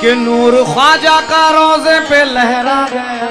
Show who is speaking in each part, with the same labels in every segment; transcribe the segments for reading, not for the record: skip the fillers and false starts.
Speaker 1: कि नूर ख्वाजा का रोजे पे लहरा गया।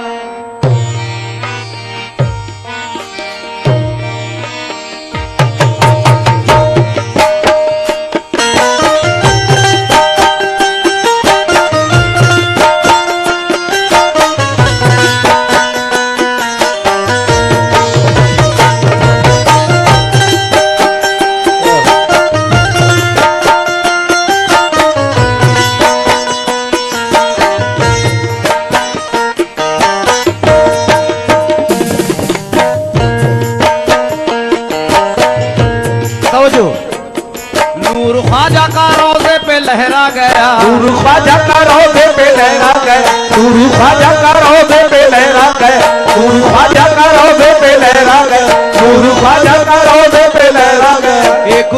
Speaker 1: नूर ख्वाजा का रोजे पे लहरा गया,
Speaker 2: नूर ख्वाजा का रोजे पे लहरा गया, नूर ख्वाजा का रोजे पे लहरा गया, नूर ख्वाजा का रोजे पे लहरा गया, नूर ख्वाजा का रोजे पे लहरा गया।
Speaker 1: एक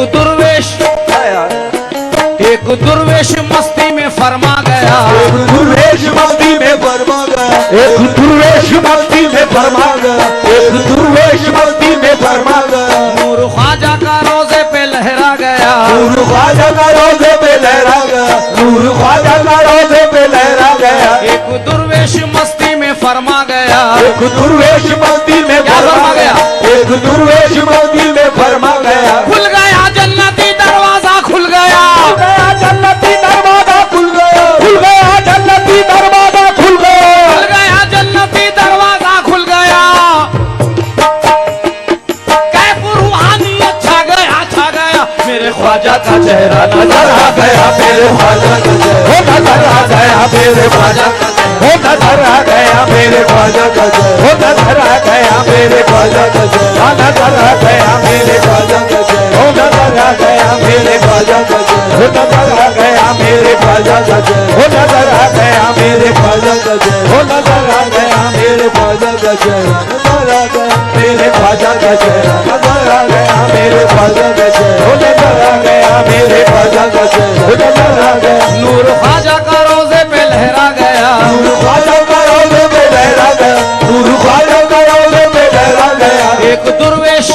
Speaker 1: दुर्वेश मस्ती में फरमा गया,
Speaker 2: एक दुर्वेश मस्ती में फरमा गया, एक दुर्वेश मस्ती में फरमा गया, एक दुर्वेश मस्ती में फरमा गया।
Speaker 1: नूर ख्वाजा का रोजे पे लहरा गया,
Speaker 2: नूर ख्वाजा का रोजे पे लहरा गया, नूर ख्वाजा का रोजे पे लहरा गया।
Speaker 1: एक दुर्वेश मस्ती में फरमा गया,
Speaker 2: एक दुर्वेश मस्ती में फरमा गया, एक दुर्वेश मस्ती में फरमा गया।
Speaker 1: खुल गया जन्नती दरवाजा, खुल गया
Speaker 2: जन्नती दरवाजा, खुल गया, खुल गया जन्नती दरवाजा, खुल गया,
Speaker 1: खुल गया जन्नती दरवाजा, खुल गया। कैफ रूहानियत छा गया मेरे ख्वाजा का चेहरा
Speaker 2: नजर आ गया मेरे ख्वाजा का चेहरा, नजर आ गया मेरे ख्वाजा का चेहरा, नजर आ गया मेरे ख्वाजा का चेहरा, नजर आ गया मेरे ख्वाजा का चेहरा, नजर आ गया मेरे ख्वाजा का चेहरा, नजर आ गया मेरे ख्वाजा का चेहरा, नजर आ गया मेरे ख्वाजा का चेहरा, नजर आ गया मेरे ख्वाजा का चेहरा, नजर आ गया मेरे ख्वाजा का चेहरा, नजर आ गया मेरे ख्वाजा का चेहरा, नजर आ गया मेरे ख्वाजा का चेहरा, नजर आ गया मेरे ख्वाजा का चेहरा, नजर आ गया।
Speaker 1: नूर ख्वाजा का रोजे पे लहरा गया,
Speaker 2: नूर ख्वाजा का रोजे पे लहरा गया, नूर ख्वाजा का रोजे पे लहरा गया।
Speaker 1: एक दुर्वेश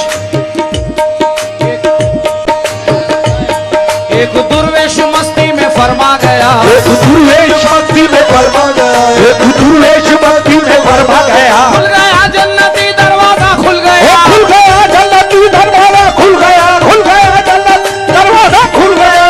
Speaker 1: मस्ती में फरमा गया,
Speaker 2: एक दुर्वेश मस्ती में फरमा गया, एक दुर्वेश मस्ती में फरमा गया।
Speaker 1: खुल गया जन्नती दरवाजा, खुल गया,
Speaker 2: खुल गया जन्नती दरवाजा, खुल गया, खुल गया जन्नत दरवाजा, खुल गया।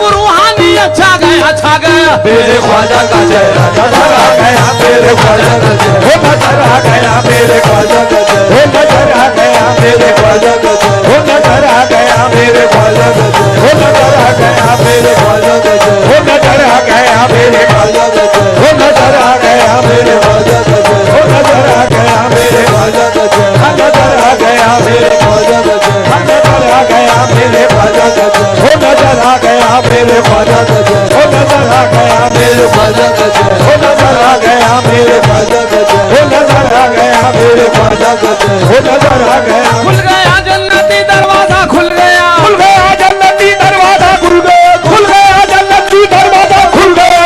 Speaker 1: रूहानियत छा गया
Speaker 2: मेरे ख्वाजा का चेहरा, नजर आ गया मेरे ख्वाजा का चेहरा, नजर आ गया मेरे ख्वाजा का चेहरा, नजर आ गया मेरे ख्वाजा का चेहरा, नजर आ गया मेरे ख्वाजा का चेहरा, नजर आ गया मेरे ख्वाजा का चेहरा, नजर आ गया मेरे ख्वाजा का चेहरा, नजर आ गया मेरे ख्वाजा का चेहरा, नजर आ गया मेरे ख्वाजा का चेहरा, नजर आ गया मेरे ख्वाजा का चेहरा, नजर आ गया मेरे ख्वाजा का चेहरा, नजर आ गया मेरे ख्वाजा का चेहरा, नजर आ गया मेरे ख्वाजा का चेहरा, नजर आ गया मेरे ख्वाजा का चेहरा, नजर आ गया मेरे ख्वाजा का चेहरा, नजर आ गया।
Speaker 1: खुल गया जन्नती दरवाजा, खुल गया,
Speaker 2: खुल गया जन्नती दरवाजा, खुल गया, खुल गया जन्नती दरवाजा, खुल गया।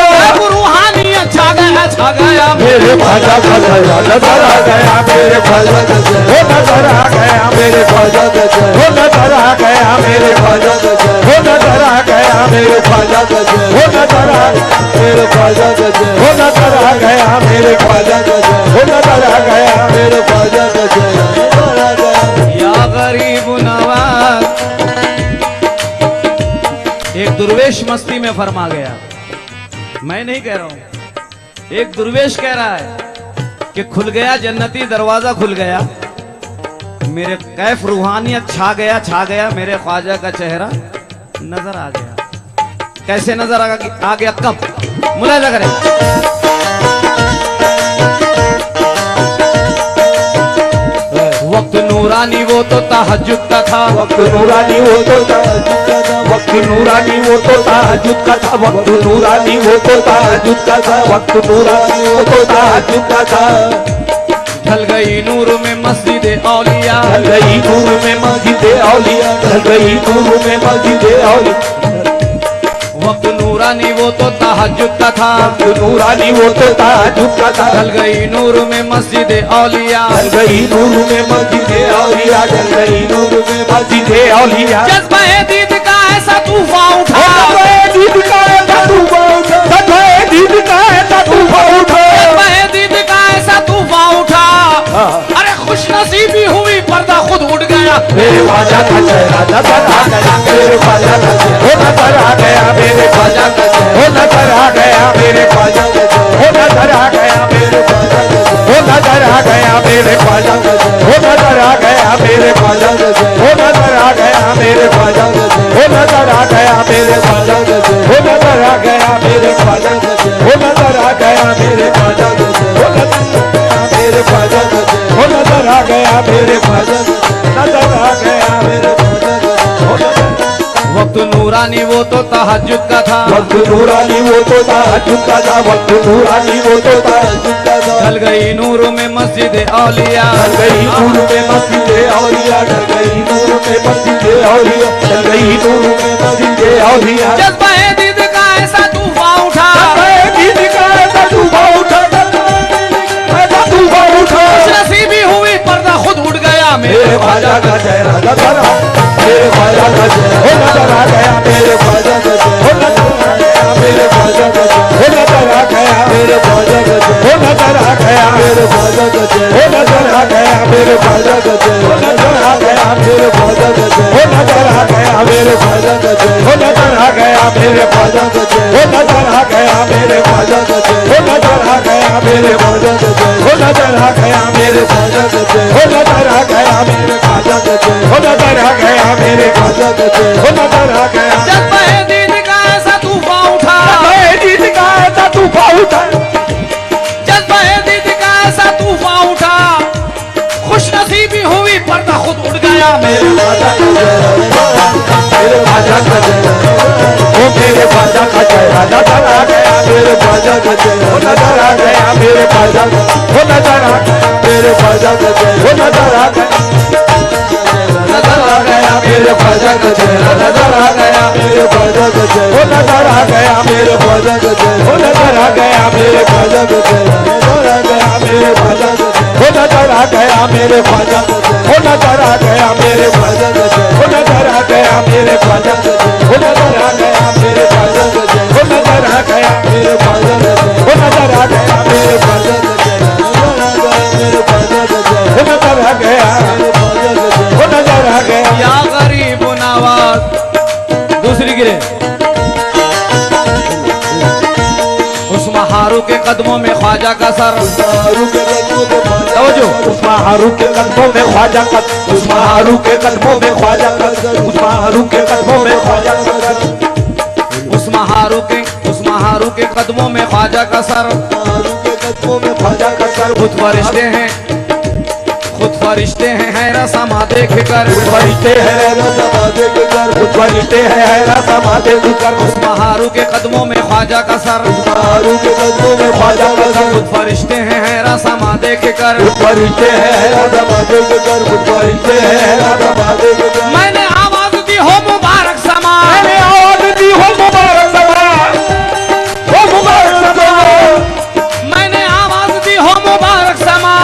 Speaker 1: रूहानियत छा गया
Speaker 2: मेरे ख्वाजा का चेहरा, नजर आ गया मेरे ख्वाजा का चेहरा, नजर आ गया मेरे ख्वाजा का चेहरा, नजर आ गया मेरे ख्वाजा का चेहरा, नजर आ गया मेरे ख्वाजा का चेहरा, नजर आ मेरे ख्वाजा का चेहरा, नजर आ गया मेरे ख्वाजा का चेहरा, नजर आ गया मेरे ख्वाजा का चेहरा, नजर आ गया।
Speaker 1: या गरीब नवाज। एक दुर्वेश मस्ती में फरमा गया, मैं नहीं कह रहा हूं, एक दुर्वेश कह रहा है कि खुल गया जन्नती दरवाजा, खुल गया मेरे कैफ रूहानियत छा गया मेरे ख्वाजा का चेहरा नजर आ गया। कैसे नजर आ गया कब? मुलाहिजा करें। वक्त नूरानी वो तो तहज्जुद का था,
Speaker 2: वक्त नूरानी वो तो तहज्जुद का था, वक्त नूरानी वो तो तहज्जुद का था, वक्त नूरानी वो तो तहज्जुद का था, वक्त नूरानी वो तो तहज्जुद का था।
Speaker 1: ढल गई नूर में मस्जिद औलिया,
Speaker 2: ढल गई नूर में मस्जिद औलिया, ढल गई नूर में मस्जिद औलिया।
Speaker 1: वक्त नूरानी वो तो तहज्जुद का था,
Speaker 2: वक्त नूरानी वो तो तहज्जुद का था।
Speaker 1: ढल गई नूर में मस्जिद औलिया,
Speaker 2: ढल गई नूर में मस्जिद औलिया, ढल गई नूर में मस्जिद औलिया।
Speaker 1: जज्बे दीद का ऐसा तूफान उठा,
Speaker 2: जज्बे दीद का ऐसा तूफान उठा, जज्बे दीद मेरे ख्वाजा का चेहरा नजर आ गया मेरे ख्वाजा का चेहरा वो नजर आ गया मेरे ख्वाजा का चेहरा वो नजर आ गया मेरे ख्वाजा का चेहरा वो नजर आ गया मेरे ख्वाजा का चेहरा वो नजर आ गया मेरे ख्वाजा का चेहरा वो नजर आ गया मेरे ख्वाजा का चेहरा वो नजर आ गया मेरे ख्वाजा का चेहरा वो नजर आ गया मेरे ख्वाजा का चेहरा वो नजर आ गया मेरे ख्वाजा का चेहरा वो नजर आ गया मेरे ख्वाजा का चेहरा वो नजर आ गया मेरे ख्वाजा का चेहरा नजर आ गया मेरे ख्वाजा का चेहरा
Speaker 1: वक्त नूरानी वो तो तहज्जुद का था
Speaker 2: वक्त नूरानी वो तो तहज्जुद का था वक्त नूरानी वो तो तहज्जुद का था
Speaker 1: ढल गई नूर में मस्जिद औलिया
Speaker 2: ढल गई नूर में मस्जिद औलिया ढल गई नूर में मस्जिद औलिया ढल गई नूर में मस्जिद औलिया
Speaker 1: जज्बा दीद का ऐसा तूफान उठा
Speaker 2: दीद का ऐसा तूफान उठा ऐसा तूफान उठा
Speaker 1: नसीबी हुई पर्दा खुद उड़ गया
Speaker 2: मेरे ख्वाजा का चेहरा नजर आ मेरे ख्वाजा का चेहरा वो नजर आ गया मेरे ख्वाजा का चेहरा वो नजर आ गया मेरे ख्वाजा का चेहरा वो नजर आ गया मेरे ख्वाजा का चेहरा वो नजर आ गया मेरे ख्वाजा का चेहरा वो नजर आ गया मेरे ख्वाजा का चेहरा वो नजर आ गया मेरे ख्वाजा का चेहरा वो नजर आ गया मेरे ख्वाजा का चेहरा वो नजर आ गया मेरे ख्वाजा का चेहरा वो नजर आ गया मेरे ख्वाजा का चेहरा वो नजर आ गया मेरे ख्वाजा का चेहरा वो नजर आ गया मेरे ख्वाजा का चेहरा वो नजर आ गया मेरे ख्वाजा का चेहरा वो नजर आ गया मेरे ख्वाजा का चेहरा वो नजर आ गया
Speaker 1: जज्बा दीद का ऐसा तूफान उठा
Speaker 2: दीद का ऐसा तूफान उठा
Speaker 1: जज्बा दीद का ऐसा तूफान उठा खुश नसीबी हुई पर्दा खुद उड़ गया
Speaker 2: मेरे ख्वाजा का चेहरा मेरे ख्वाजा का चेहरा वो मेरे ख्वाजा का चेहरा नजर आ गया मेरे ख्वाजा का चेहरा वो नजर आ गया मेरे ख्वाजा का वो नजर आ गया मेरे ख्वाजा का चेहरा वो नजर आ गया मेरे ख्वाजा का चेहरा नजर आ गया मेरे ख्वाजा का चेहरा वो नजर आ गया मेरे ख्वाजा का चेहरा वो नजर आ गया मेरे ख्वाजा का चेहरा नजर आ गया मेरे ख्वाजा का चेहरा वो नजर आ गया मेरे ख्वाजा का चेहरा वो नजर आ गया मेरे ख्वाजा का चेहरा वो नजर आ गया मेरे ख्वाजा का चेहरा वो नजर आ गया मेरे ख्वाजा का चेहरा वो नजर आ गया मेरे ख्वाजा का चेहरा वो नजर आ गया मेरे ख्वाजा का चेहरा वो नजर आ गया वो नजर आ गया
Speaker 1: या गरीब नवाज दूसरी गिरे उस महारू के कदमों में ख्वाजा का सर
Speaker 2: उस महारू के कदमों में ख्वाजा का उस महारू के कदमों में ख्वाजा का उस महारू के कदमों में ख्वाजा का
Speaker 1: उस महारू के कदमों में ख्वाजा का सर
Speaker 2: कदमों में ख्वाजा का सर
Speaker 1: खुद फरिश्ते हैं हैरा समा देख कर
Speaker 2: फरिश्ते हैं समा देख कर फरिश्ते हैं हैरा समा देख कर
Speaker 1: उस महारू के कदमों में ख्वाजा का सर
Speaker 2: महारू के कदमों में ख्वाजा का सर
Speaker 1: खुद फरिश्ते हैं हैरा समा देख कर
Speaker 2: फरिश्ते हैं हैरा समा देख कर फरिश्ते हैं हैरा समा देख कर
Speaker 1: मैंने आवाज दी हो मुबारक समा
Speaker 2: मैंने आवाज दी हो मुबारक समा हो मुबारक समा
Speaker 1: मैंने आवाज दी हो मुबारक समा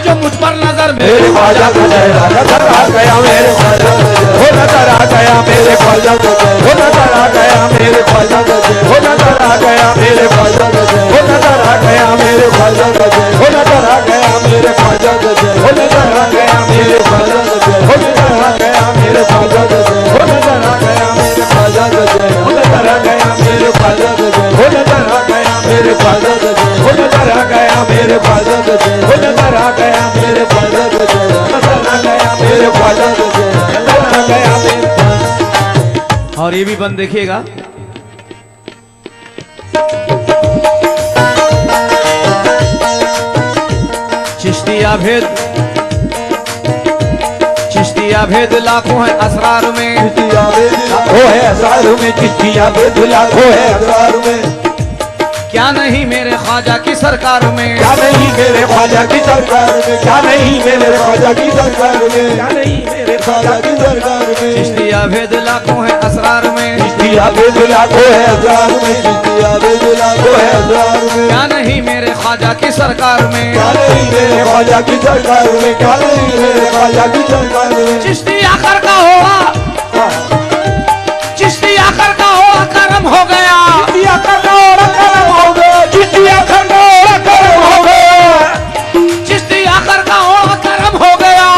Speaker 1: जो मुझ पर नजर
Speaker 2: मेरे ख्वाजा का चेहरा नजर आ गया मेरे ख्वाजा का चेहरा वो नजर आ गया मेरे ख्वाजा का चेहरा वो नजर आ गया मेरे ख्वाजा का चेहरा वो नजर आ गया मेरे ख्वाजा का चेहरा वो नजर आ गया मेरे ख्वाजा का चेहरा वो नजर आ गया मेरे ख्वाजा का चेहरा वो नजर आ गया मेरे ख्वाजा का चेहरा वो नजर आ गया मेरे ख्वाजा का चेहरा वो नजर आ गया मेरे ख्वाजा का चेहरा वो नजर आ गया मेरे ख्वाजा का चेहरा वो नजर आ गया मेरे ख्वाजा का चेहरा वो नजर आ गया मेरे ख्वाजा का चेहरा वो नजर आ गया मेरे ख्वाजा का चेहरा नजर आ गया मेरे ख्वाजा का चेहरा नजर आ गया मेरे।
Speaker 1: और ये भी बंद देखिएगा चिश्तिया भेद लाखों है असरार में
Speaker 2: चिश्तिया भेद लाखों है असरार में चिश्तिया भेद लाखों है असरार में
Speaker 1: क्या नहीं मेरे ख्वाजा की सरकार में
Speaker 2: क्या नहीं मेरे ख्वाजा की सरकार में क्या नहीं मेरे ख्वाजा की सरकार में क्या नहीं मेरे ख्वाजा की सरकार में
Speaker 1: चिश्तिया भेद लाखों है असरार में
Speaker 2: चिश्तिया भेद लाखों है असरार में चिश्तिया भेद लाखों है असरार में
Speaker 1: क्या नहीं मेरे ख्वाजा की सरकार में
Speaker 2: क्या नहीं मेरे ख्वाजा की सरकार में क्या नहीं मेरे ख्वाजा की सरकार में
Speaker 1: चिश्ती आकर का हुआ चिश्ती आकर का हुआ करम हो गया
Speaker 2: चिश्ती आकर का हुआ करम हो गया चिश्ती आकर का हुआ करम हो गया
Speaker 1: चिश्ती आकर का हुआ करम हो गया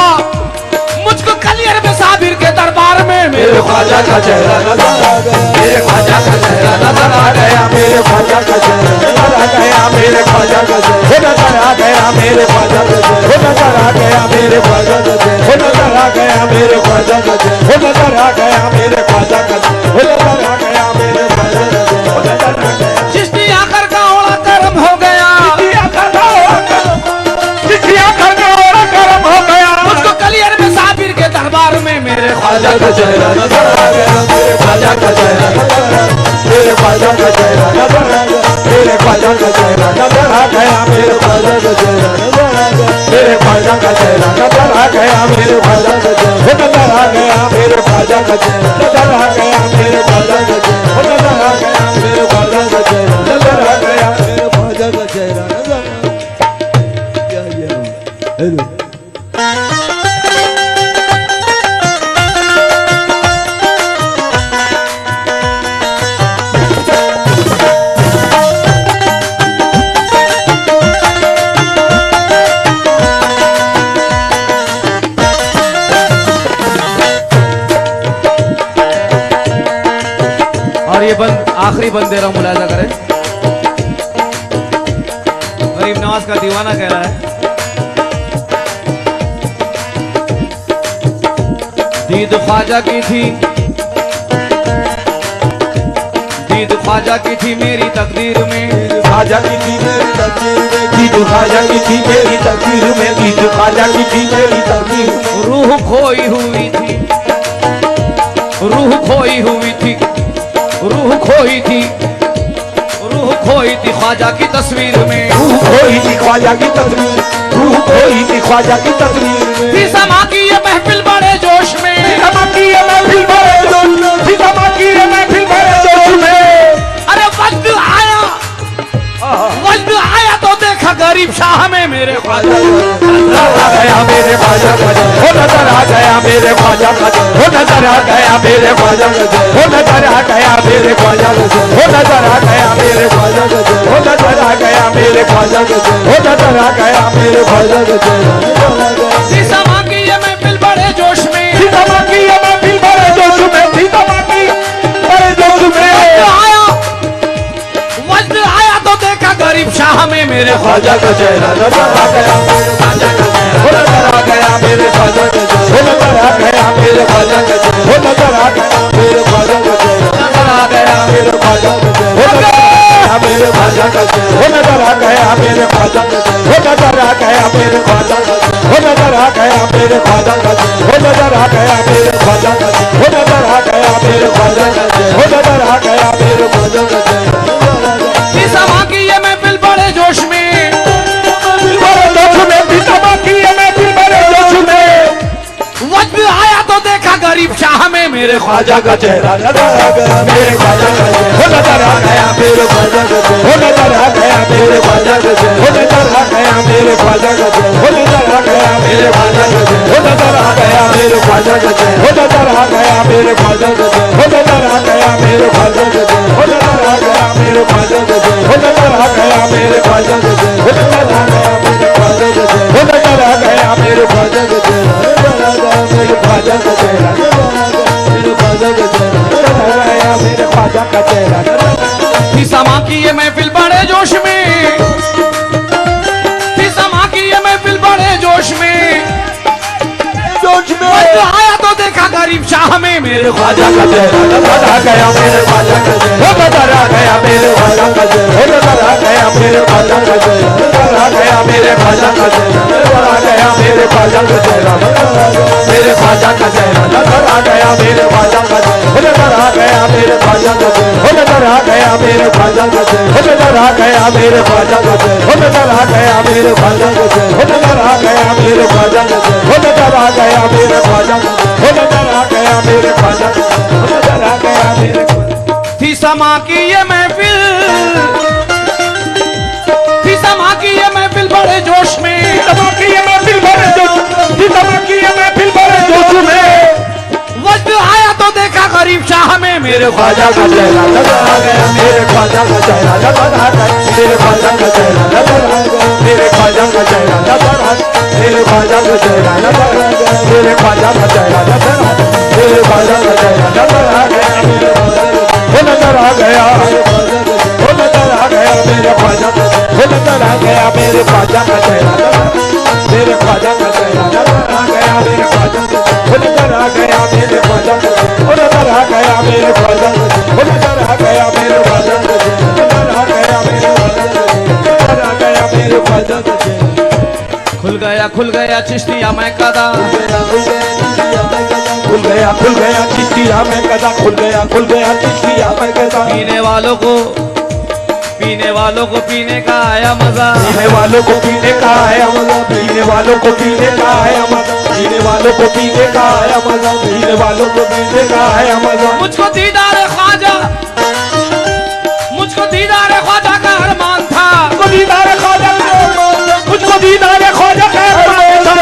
Speaker 2: आ गया मेरे ख्वाजा का वो नजर आ गया मेरे ख्वाजा का वो नजर आ गया
Speaker 1: चिश्ती आकर का ओड़ा गर्म हो गया
Speaker 2: चिश्ती आकर का ओड़ा गर्म हो गया
Speaker 1: मुझको कलियर में साबिर के दरबार में मेरे
Speaker 2: ख्वाजा का चेहरा नजर आ गया मेरे ख्वाजा का चेहरा नजर आ गया मेरे ख्वाजा का चेहरा नजर आ गया मेरे ख्वाजा का चेहरा नजर आ गया मेरे ख्वाजा का चेहरा नजर आ गया मेरे ख्वाजा का चेहरा नजर आ गया मेरे ख्वाजा का चेहरा नजर आ गया मेरे ख्वाजा का चेहरा नजर आ गया मेरे ख्वाजा का चेहरा नजर आ गया मेरे ख्वाजा का चेहरा नजर आ गया मेरे ख्वाजा का चेहरा नजर आ गया हेलो
Speaker 1: और ये बंद आखिरी बंद दे रहा हूं, मुलाजा करें। गरीब नवाज का दीवाना कह रहा है, दीद ख्वाजा की थी, दीद ख्वाजा की थी मेरी तकदीर में,
Speaker 2: ख्वाजा की थी मेरी तकदीर में, दीद ख्वाजा की थी मेरी तकदीर में, दीद ख्वाजा की थी मेरी तकदीर में,
Speaker 1: रूह खोई हुई थी, रूह खोई हुई थी, रूह खोई थी, रूह खोई थी ख्वाजा की तस्वीर में,
Speaker 2: रूह खोई थी ख्वाजा की तस्वीर, रूह खोई थी ख्वाजा की तस्वीर में,
Speaker 1: थी समा की ये महफिल बड़े जोश में,
Speaker 2: समा की ये महफिल बड़े जोश में, थी समा की ये महफिल बड़े जोश में,
Speaker 1: अरे वक्त आया, वक्त आया तो देखा गरीब शाह में मेरे ख्वाजा
Speaker 2: नजर आ गया मेरे ख्वाजा का वो नजर आ गया मेरे ख्वाजा का वो नजर आ गया मेरे ख्वाजा का वो नजर आ गया मेरे ख्वाजा का वो नजर आ गया मेरे ख्वाजा का वो नजर आ गया मेरे ख्वाजा का वो नजर आ गया मेरे ख्वाजा का
Speaker 1: थी समा की ये महफिल बड़े जोश में,
Speaker 2: सीतामा की ये महफिल बड़े जोश में, सीतामा की बड़े जोश में,
Speaker 1: वक्त आया तो देखा गरीब शाह में मेरे
Speaker 2: ख्वाजा का चेहरा नजर आ गया मेरे ख्वाजा का चेहरा वो नजर आ गया मेरे ख्वाजा का चेहरा वो नजर आ गया मेरे ख्वाजा का चेहरा वो नजर आ गया मेरे ख्वाजा का चेहरा नजर आ गया मेरे ख्वाजा का चेहरा वो नजर आ गया मेरे ख्वाजा का चेहरा वो नजर आ गया मेरे ख्वाजा का चेहरा वो नजर आ गया मेरे ख्वाजा का चेहरा वो नजर आ गया मेरे ख्वाजा का चेहरा वो नजर आ गया मेरे ख्वाजा का चेहरा वो नजर आ गया मेरे ख्वाजा का चेहरा वो नजर आ गया मेरे ख्वाजा का चेहरा
Speaker 1: थी समा की ये महफिल बड़े जोश में, वक्त आया तो देखा गरीब शाह में मेरे
Speaker 2: ख्वाजा का चेहरा नजर आ गया मेरे ख्वाजा का चेहरा वो नजर आ गया मेरे ख्वाजा का चेहरा वो नजर आ गया मेरे ख्वाजा का चेहरा वो नजर आ गया मेरे ख्वाजा का चेहरा वो नजर आ गया मेरे ख्वाजा का चेहरा वो नजर आ गया मेरे ख्वाजा का चेहरा वो नजर आ गया मेरे ख्वाजा का चेहरा वो नजर आ गया मेरे ख्वाजा का चेहरा वो नजर आ गया मेरे ख्वाजा का चेहरा वो नजर आ गया मेरे ख्वाजा का चेहरा वो नजर आ गया मेरे ख्वाजा का चेहरा वो नजर आ गया मेरे ख्वाजा का चेहरा मेरे ख्वाजा का चेहरा मेरे ख्वाजा का चेहरा मेरे ख्वाजा का चेहरा
Speaker 1: थी समा की ये महफिल बड़े जोश में, थी समा की ये महफिल बड़े जोश में, वक्त आया तो देखा गरीब शाह में मेरे
Speaker 2: ख्वाजा का चेहरा नजर आ गया मेरे ख्वाजा का चेहरा वो नजर आ गया मेरे ख्वाजा का चेहरा वो नजर आ गया मेरे ख्वाजा का चेहरा नजर आ गया मेरे ख्वाजा का चेहरा नजर आ गया मेरे ख्वाजा का चेहरा मेरे ख्वाजा का चेहरा नजर आ गया मेरे ख्वाजा का चेहरा वो नजर आ गया मेरे ख्वाजा का चेहरा वो नजर आ गया मेरे ख्वाजा का चेहरा वो नजर आ गया मेरे ख्वाजा का चेहरा वो नजर आ गया मेरे ख्वाजा का चेहरा वो नजर आ गया मेरे ख्वाजा का चेहरा वो नजर आ गया मेरे ख्वाजा का वो नजर आ गया मेरे ख्वाजा का वो नजर आ गया मेरे
Speaker 1: थी समा की ये महफिल, थी समा की ये महफिल बड़े जोश में,
Speaker 2: समा की ये महफिल बड़े जोश में, समा की ये महफिल बड़े जोश में,
Speaker 1: वक्त आया तो देखा गरीब शाह में मेरे
Speaker 2: ख्वाजा का चेहरा नजर आ गया मेरे ख्वाजा का चेहरा नजर आ गया मेरे ख्वाजा का चेहरा नजर आ गया मेरे ख्वाजा का चेहरा नजर आ गया मेरे ख्वाजा का चेहरा नजर आ गया मेरे ख्वाजा का चेहरा नजर आ गया मेरे ख्वाजा का चेहरा नजर आ गया वो नजर आ गया वो नजर आ गया मेरे ख्वाजा का वो नजर आ गया मेरे ख्वाजा का चेहरा मेरे ख्वाजा का चेहरा नजर आ गया मेरे ख्वाजा का वो नजर आ गया मेरे ख्वाजा का
Speaker 1: खुल गया चिश्तिया मैं कदा,
Speaker 2: खुल गया चिश्तिया में कदा, खुल गया चिश्तिया में कदा।
Speaker 1: पीने वालों को पीने का आया मजा,
Speaker 2: पीने वालों को पीने का आया मजा, पीने वालों को पीने का आया मजा, पीने वालों को पीने का आया मजा, पीने वालों को पीने का आया मजा।
Speaker 1: मुझको दीदार ख्वाजा का अरमान था,
Speaker 2: मुझको दीदार ख्वाजा का अरमान था, मुझको दीदार ख्वाजा का अरमान था।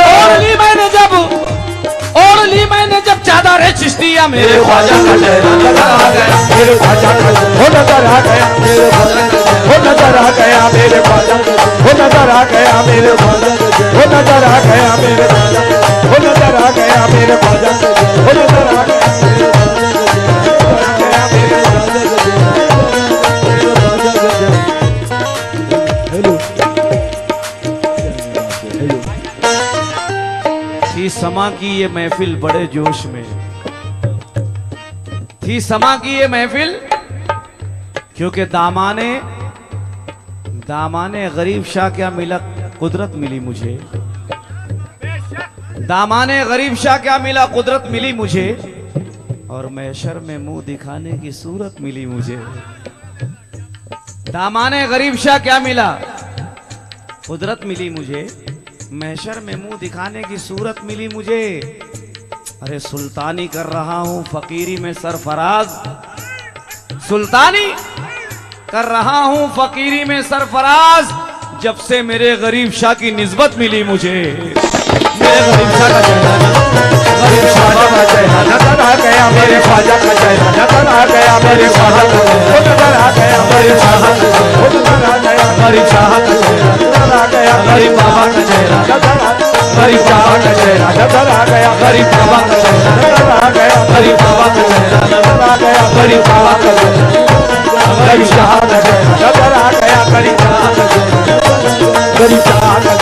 Speaker 1: ओढ़ ली मैंने जब चादर है चिश्तिया मेरे ख्वाजा का चेहरा नजर आ गया,
Speaker 2: मेरे ख्वाजा का हो नजर आ गया, मेरे ख्वाजा हो नजर आ गया, मेरे ख्वाजा हो नजर आ गया, मेरे ख्वाजा हो नजर आ गया, मेरे ख्वाजा हो नजर आ गया, मेरे ख्वाजा हो नजर आ गया,
Speaker 1: थी समा की ये महफिल बड़े जोश में, थी समा की ये महफिल, क्योंकि दामाने गरीब शाह क्या मिला, कुदरत मिली मुझे। दामाने गरीब शाह क्या मिला, कुदरत मिली मुझे, और महशर में मुंह दिखाने की सूरत मिली मुझे। दामाने गरीब शाह क्या मिला, कुदरत मिली मुझे, महशर में मुंह दिखाने की सूरत मिली मुझे। अरे सुल्तानी कर रहा हूं फकीरी में सरफराज, सुल्तानी कर रहा हूं फकीरी में सरफराज, जब से मेरे गरीब शाह की निस्बत मिली मुझे। मेरे गरीब शाह का चेहरा,
Speaker 2: मेरे ख्वाजा का चेहरा नजर आ गया, मेरे ख्वाजा का चेहरा नजर आ गया, मेरे ख्वाजा का नजर आ गया, मेरे ख्वाजा का नजर आ गया,
Speaker 1: गरीब शाह का चेहरा
Speaker 2: नजर आ गया,
Speaker 1: गरीब बाबा का चेहरा
Speaker 2: नजर आ गरीब शाह का चेहरा नजर आ गया,
Speaker 1: गरीब बाबा का चेहरा
Speaker 2: नजर आ गया,
Speaker 1: गरीब बाबा का चेहरा
Speaker 2: नजर आ गया, गरीब बाबा का गरीब शाह का चेहरा नजर आ गया, गरीब शाह का गरीब शाह का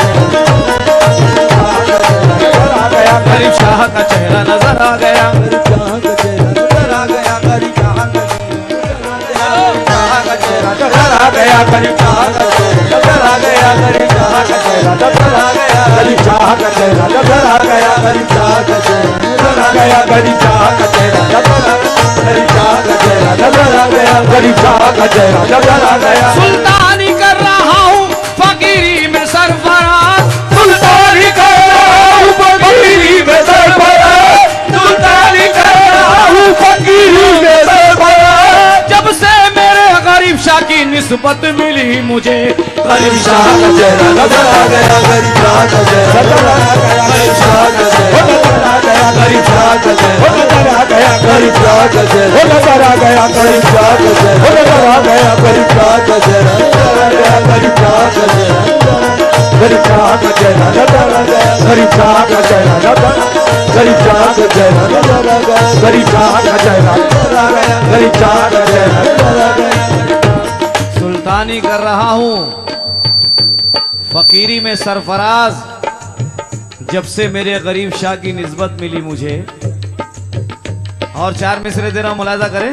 Speaker 1: गरीब शाह का चेहरा नजर आ गया,
Speaker 2: नजर आ गया, गरीब शाह का चेहरा नजर आ गया, गरीब शाह का नजर आ गया, गरीब शाह का चेहरा नजर आ गया, गरीब शाह का चेहरा नजर आ गया, गरीब शाह का चेहरा नजर आ गया, गरीब शाह का चेहरा नजर आ गया, गरीब शाह का चेहरा नजर आ गया, गरीब शाह का चेहरा नजर आ गया।
Speaker 1: सुल्तानी कर रहा हूँ फकीरी में सरफराज,
Speaker 2: सुल्तानी कर रहा हूँ फकीरी में सरफराज, सुल्तानी कर रहा हूँ फकीरी में सरफराज,
Speaker 1: जब से मेरे गरीब शाह की निस्बत मिली मुझे।
Speaker 2: गरीब शाह का चेहरा नजर आ गया, गरीब शाह का चेहरा नजर आ गया, गरीब शाह का चेहरा नजर आ गया, गरीब शाह का चेहरा नजर आ गया, गरीब शाह का चेहरा नजर आ गया, गरीब शाह का चेहरा नजर आ गया, गरीब शाह का चेहरा नजर आ गया, गरीब शाह का चेहरा गरीब शाह का चेहरा नजर आ गया, गरीब शाह का चेहरा नजर आ गया, गरीब शाह का चेहरा नजर आ गया, गरीब शाह का चेहरा नजर आ गया, गरीब शाह का चेहरा नजर आ गया।
Speaker 1: सुल्तानी कर रहा हूँ फकीरी में सरफराज, जब से मेरे गरीब शाह की निस्बत मिली मुझे। और चार मिसरे दे रहा हूं, मुलाजा करें।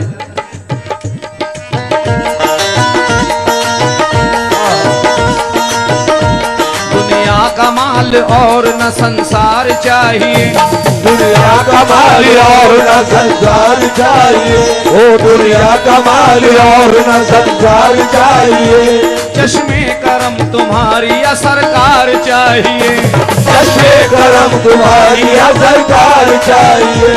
Speaker 1: दुनिया का माल और न संसार चाहिए,
Speaker 2: दुनिया का माल और न संसार चाहिए, ओ दुनिया का माल और न संसार चाहिए,
Speaker 1: चश्मे करम तुम्हारी या सरकार चाहिए,
Speaker 2: चश्मे करम तुम्हारी या सरकार चाहिए,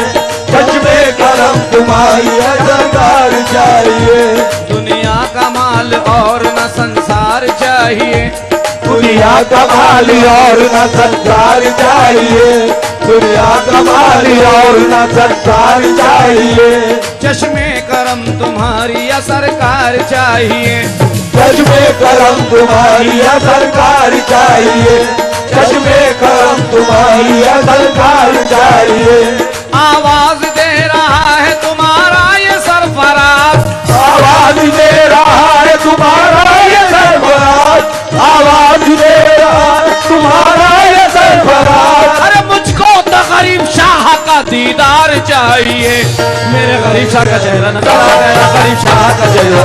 Speaker 2: चश्मे करम तुम्हारी या सरकार चाहिए।
Speaker 1: दुनिया का माल और न संसार चाहिए,
Speaker 2: दुनिया का माल और न संसार चाहिए, दुनिया का माल और न संसार चाहिए,
Speaker 1: चश्मे करम तुम्हारी या सरकार चाहिए,
Speaker 2: चश्मे करम तुम्हारी या सरकार चाहिए, चश्मे करम तुम्हारी या सरकार चाहिए।
Speaker 1: आवाज दे रहा है तुम्हारा ये सरफराज,
Speaker 2: आवाज दे रहा है तुम्हारा ये सरफराज, आवाज दे रहा है तुम्हारा ये सरफराज।
Speaker 1: अरे मुझको तो गरीब शाह का दीदार चाहिए, मेरे गरीब शाह का चेहरा नजर आ गया, गरीब शाह का चेहरा,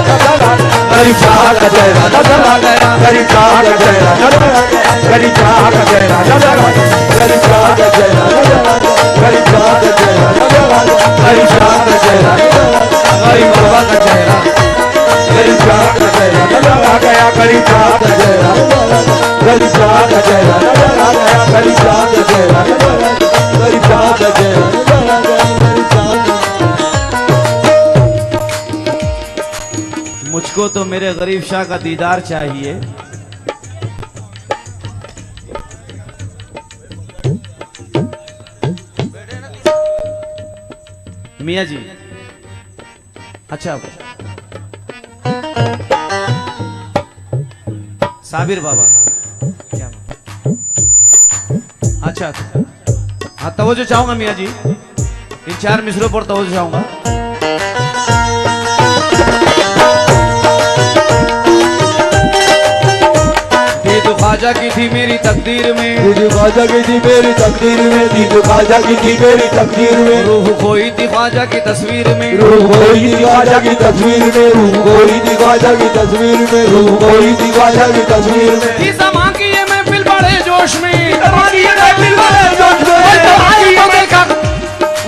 Speaker 2: गरीब शाह का चेहरा नजर आ गया, गरीब शाह का चेहरा नजर आ गया, गरीब शाह का चेहरा नजर आ गया, गरीब शाह का चेहरा नजर आ गया, गरीब शाह का चेहरा नजर आ गया, गरीब शाह का चेहरा नजर आ गया,
Speaker 1: गरीब बाबा का चेहरा,
Speaker 2: गरीब शाह का चेहरा नजर आ गया, गरीब शाह का चेहरा नजर आ गया, गरीब शाह का चेहरा नजर आ गया, गरीब शाह का चेहरा नजर आ गया, गरीब शाह का चेहरा नजर आ गया, गरीब शाह का।
Speaker 1: मुझको तो मेरे गरीब शाह का दीदार चाहिए। मियाँ जी, अच्छा साबिर बाबा, क्या बात? अच्छा हाँ, तवज्जो चाहूंगा मियाँ जी, इन 4 मिसरों पर तवज्जो चाहूंगा। ख्वाजा की थी मेरी तकदीर में,
Speaker 2: दीद ख्वाजा की थी मेरी तकदीर में, दीद ख्वाजा की थी मेरी तकदीर में,
Speaker 1: रूह खोई थी ख्वाजा की तस्वीर में,
Speaker 2: रूह खोई थी ख्वाजा की तस्वीर में, रूह खोई थी ख्वाजा की तस्वीर में, रूह खोई थी ख्वाजा की तस्वीर में।
Speaker 1: इस समा की ये महफिल बड़े जोश में,
Speaker 2: समानी ये महफिल बड़े जोश में,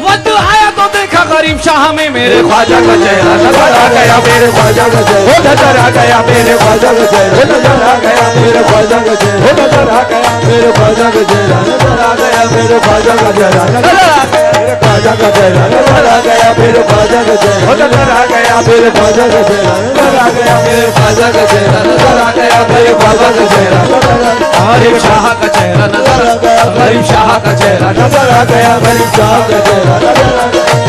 Speaker 1: वक्त आया तो देखा गरीब शाह में मेरे
Speaker 2: ख्वाजा का चेहरा नजर आ गया, मेरे ख्वाजा का चेहरा नजर आ गया, मेरे ख्वाजा का चेहरा नजर आ गया, मेरे ख्वाजा का चेहरा नजर आ गया, मेरे ख्वाजा का चेहरा नजर आ गया, मेरे ख्वाजा का चेहरा नजर आ गया, मेरे ख्वाजा का चेहरा नजर आ गया, मेरे ख्वाजा का चेहरा नजर आ गया, मेरे ख्वाजा का चेहरा नजर आ गया, मेरे ख्वाजा का चेहरा नजर आ गया, मेरे ख्वाजा का चेहरा नजर आ गया,
Speaker 1: गरीब शाह का चेहरा नजर आ गया, गरीब शाह का चेहरा
Speaker 2: नजर आ गया, गरीब शाह का चेहरा नजर आ गया, गरीब शाह का चेहरा नजर आ गया,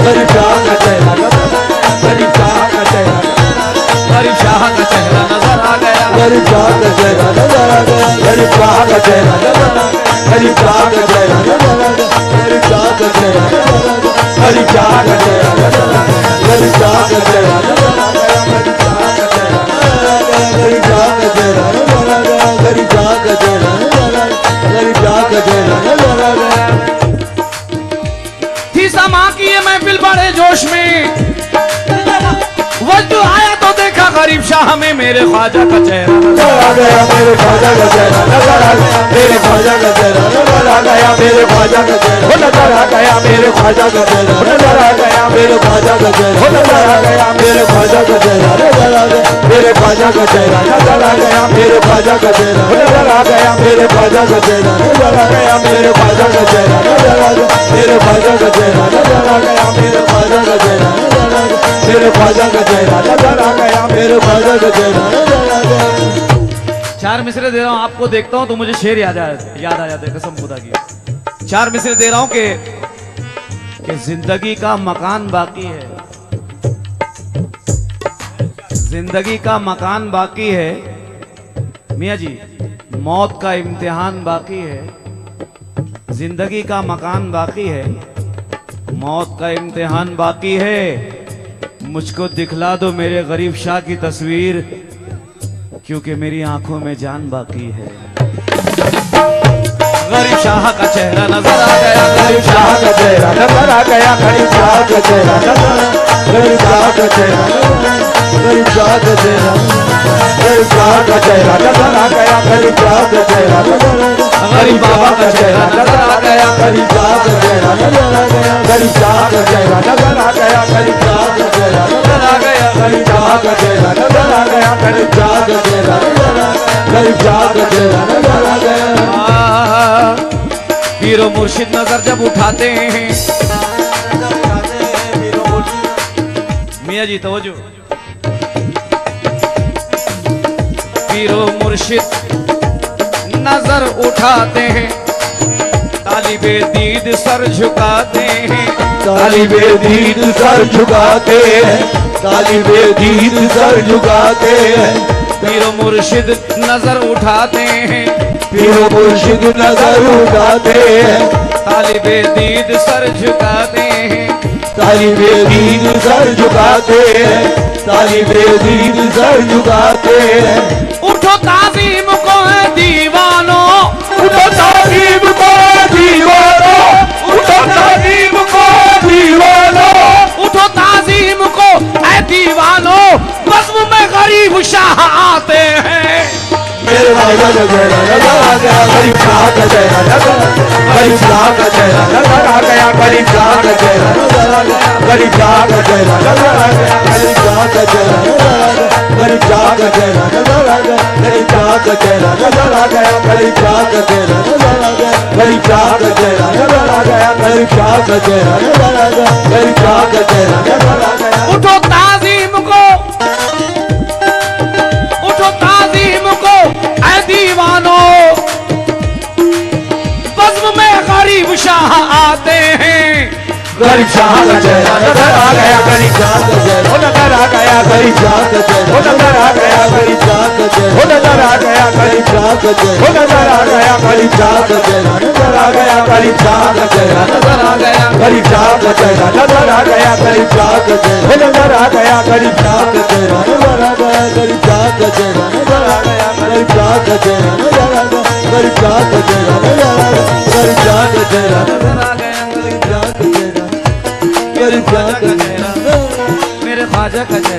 Speaker 2: गरीब शाह का चेहरा,
Speaker 1: गरीब शाह का चेहरा नजर आ गया,
Speaker 2: गरीब शाह का चेहरा नजर आ गया, गरीब शाह का चेहरा नजर आ गया, गरीब शाह का चेहरा नजर आ गया, गरीब शाह का चेहरा नजर आ गया, गरीब शाह का चेहरा नजर आ गया, गरीब शाह का चेहरा नजर आ गया, गरीब शाह का चेहरा नजर आ गया, गरीब शाह का चेहरा नजर आ गया, गरीब शाह का चेहरा नजर आ गया, गरीब शाह का चेहरा नजर आ गया।
Speaker 1: थी समा की ये महफिल बड़े जोश में, वक्त आया तो देखा गरीब शाह में मेरे ख्वाजा का चेहरा
Speaker 2: नजर आ गया, मेरे ख्वाजा का चेहरा नजर आ गया, मेरे ख्वाजा का चेहरा नजर आ गया, मेरे ख्वाजा का चेहरा नजर आ गया, मेरे ख्वाजा का चेहरा नजर आ गया, मेरे ख्वाजा का चेहरा नजर आ गया, मेरे ख्वाजा का चेहरा नजर आ गया, मेरे ख्वाजा का चेहरा नजर आ गया, मेरे ख्वाजा का चेहरा नजर आ गया, मेरे ख्वाजा का चेहरा नजर आ गया, मेरे ख्वाजा का चेहरा नजर आ गया, मेरे ख्वाजा का चेहरा नजर आ गया, मेरे ख्वाजा का चेहरा नजर आ गया, मेरे ख्वाजा का चेहरा नजर आ गया, मेरे ख्वाजा का चेहरा नजर आ गया।
Speaker 1: 4 मिसरे दे रहा हूं आपको, देखता हूं तो मुझे शेर याद आ जाते हैं, कसम खुदा की। 4 मिसरे दे रहा हूं कि जिंदगी का मकान बाकी है, जिंदगी का मकान बाकी है मियाँ जी, मौत का इम्तिहान बाकी है, जिंदगी का मकान बाकी है, मौत का इम्तिहान बाकी है। मुझको दिखला दो मेरे गरीब शाह की तस्वीर, क्योंकि मेरी आंखों में जान बाकी है। गरीब शाह का चेहरा नजर आ गया,
Speaker 2: गरीब शाह का चेहरा नजर आ गया, गरीब शाह का चेहरा नजर आ गया, गरीब शाह का चेहरा, गरीब शाह का चेहरा, गरीब शाह का चेहरा नजर आ गया, गरीब शाह का चेहरा नजर आ गया,
Speaker 1: गरीब बाबा का चेहरा नजर आ गया,
Speaker 2: गरीब शाह का चेहरा नजर आ गया, गरीब शाह का चेहरा नजर आ गया, गरीब शाह का चेहरा नजर आ गया, गरीब शाह का चेहरा नजर आ गया, गरीब शाह का चेहरा नजर आ गया, गरीब शाह का चेहरा नजर आ गया।
Speaker 1: पीरो मुर्शिद नजर जब उठाते हैं, मियाँ जी तवज्जो, पीरो मुर्शिद नजर उठाते हैं, तालिबे दीद सर झुकाते हैं,
Speaker 2: तालिबे दीद सर झुकाते हैं, तालिबे दीद सर झुकाते हैं,
Speaker 1: पीरो मुर्शिद नजर उठाते हैं,
Speaker 2: पीरो मुर्शिद नजर उठाते हैं,
Speaker 1: तालिबे दीद सर झुकाते हैं,
Speaker 2: तालिबे दीद सर झुकाते हैं, तालिबे दीद सर झुकाते हैं।
Speaker 1: उठो ताज़ीम को है दीवानो,
Speaker 2: उठो ताज़ीम को दीवानो, उठो ताज़ीम को दीवानो,
Speaker 1: उठो ताज़ीम को है दीवानो, बज़्म में गरीब गरीब शाह आते हैं।
Speaker 2: मेरे ख्वाजा का चेहरा नजर आ गया, गरीब शाह का चेहरा नजर आ गया, गरीब शाह का चेहरा नजर आ गया, गरीब शाह का चेहरा नजर आ गया, गरीब शाह का चेहरा नजर आ गया, गरीब शाह का चेहरा नजर आ गया, गरीब शाह का चेहरा नजर आ गया, गरीब शाह का चेहरा नजर आ गया, गरीब शाह का चेहरा नजर आ गया, गरीब शाह का चेहरा नजर आ गया, गरीब शाह का चेहरा नजर आ गया, गरीब शाह का चेहरा नजर आ गया।
Speaker 1: उठो ताजीम को, उठो ताजीम को ऐ दीवानो, बज़्म में गरीब शाह आते हैं।
Speaker 2: गरीब शाह का चेहरा नजर आ गया, गरीब शाह का चेहरा नजर आ गया, गरीब शाह का चेहरा नजर आ गया, गरीब शाह का चेहरा नजर आ गया, गरीब शाह का चेहरा नजर आ गया, गरीब शाह का चेहरा नजर आ गया, गरीब शाह का चेहरा नजर आ गया, गरीब शाह का चेहरा नजर आ गया, गरीब शाह का चेहरा नजर आ गया, गरीब शाह का चेहरा नजर आ गया, गरीब शाह का चेहरा नजर आ गया, गरीब शाह का चेहरा नजर आ गया, गरीब शाह का चेहरा नजर आ गया, गरीब शाह का चेहरा नजर आ गया, गरीब शाह का चेहरा, गरीब शाह का चेहरा,
Speaker 1: मेरे ख्वाजा का चेहरा।